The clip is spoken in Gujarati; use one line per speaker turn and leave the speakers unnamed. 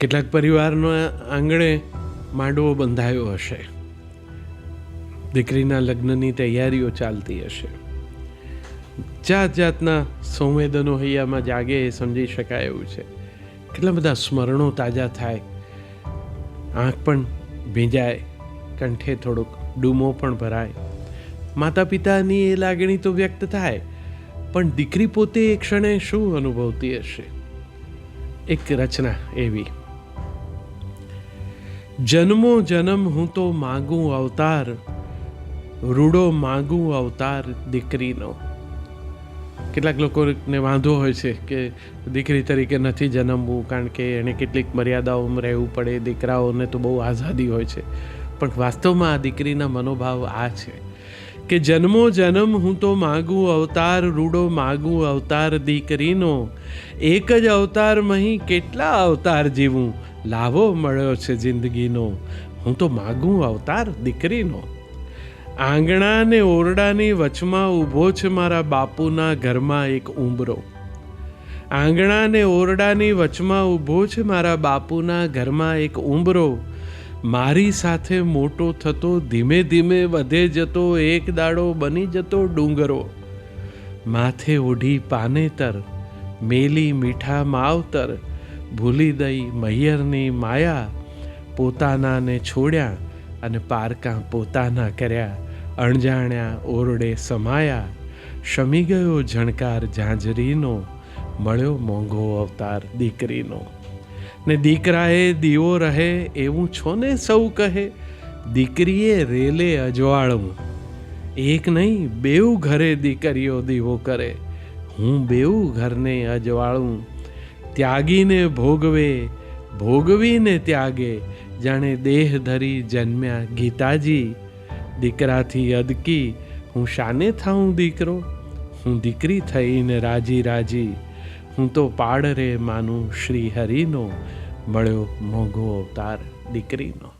કેટલાક પરિવારના આંગણે માંડવો બંધાયો હશે, દીકરીના લગ્નની તૈયારીઓ ચાલતી હશે, જાત જાતના સંવેદનો હૈયામાં જાગે એ સમજી શકાય એવું છે. કેટલા બધા સ્મરણો તાજા થાય, આંખ પણ ભીંજાય, કંઠે થોડોક ડૂમો પણ ભરાય. માતા પિતાની એ લાગણી તો વ્યક્ત થાય, પણ દીકરી પોતે એ ક્ષણે શું અનુભવતી હશે? એક રચના એવી: જન્મો જન્મ હું તો માગું અવતાર, રૂડો માગું અવતાર દીકરીનો. કેટલાક લોકોને વાંધો હોય છે કે દીકરી તરીકે નથી જન્મવું, કારણ કે એને કેટલીક મર્યાદાઓમાં રહેવું પડે, દીકરાઓને તો બહુ આઝાદી હોય છે. પણ વાસ્તવમાં આ દીકરીના મનોભાવ આ છે કે જન્મો જન્મ હું તો માગું અવતાર, રૂડો માગું અવતાર દીકરીનો. એક જ અવતાર મહી કેટલા અવતાર જીવું, લાવો મળ્યો છે જિંદગીનો, હું તો માગું અવતાર દીકરીનો. આંગણા ને ઓરડાની વચમાં ઊભો છે મારા બાપુના ઘરમાં એક ઉંબરો. આંગણા ને ઓરડાની વચમાં ઊભો છે મારા બાપુના ઘરમાં એક ઉંબરો. મારી સાથે મોટો થતો, ધીમે ધીમે વધે જતો, એક દાડો બની જતો ડુંગરો. માથે ઓઢી પાનેતર, મેલી મીઠા માવતર, ભૂલી દઈ મૈયરની માયા. પોતાનાને છોડ્યા અને પારકા પોતાના કર્યા, અણજાણ્યા ઓરડે સમાયા. શમી ગયો ઝણકાર ઝાંઝરીનો, મળ્યો મોંઘો અવતાર દીકરીનો. ને દીકરાએ દીવો રહે એવું છો ને સૌ કહે, દીકરીએ રેલે અજવાળું. એક નહીં બેઉ ઘરે દીકરીઓ દીવો કરે, હું બેઉ ઘરને અજવાળું. ત્યાગીને ભોગવે, ભોગવીને ત્યાગે, જાણે દેહ ધરી જન્મ્યા ગીતાજી. દીકરાથી અદકી હું શાને થાઉં દીકરો, હું દીકરી થઈને રાજી રાજી. હું તો પાડ રે માનું શ્રી હરિનો, મળ્યો મોંઘો અવતાર દીકરીનો.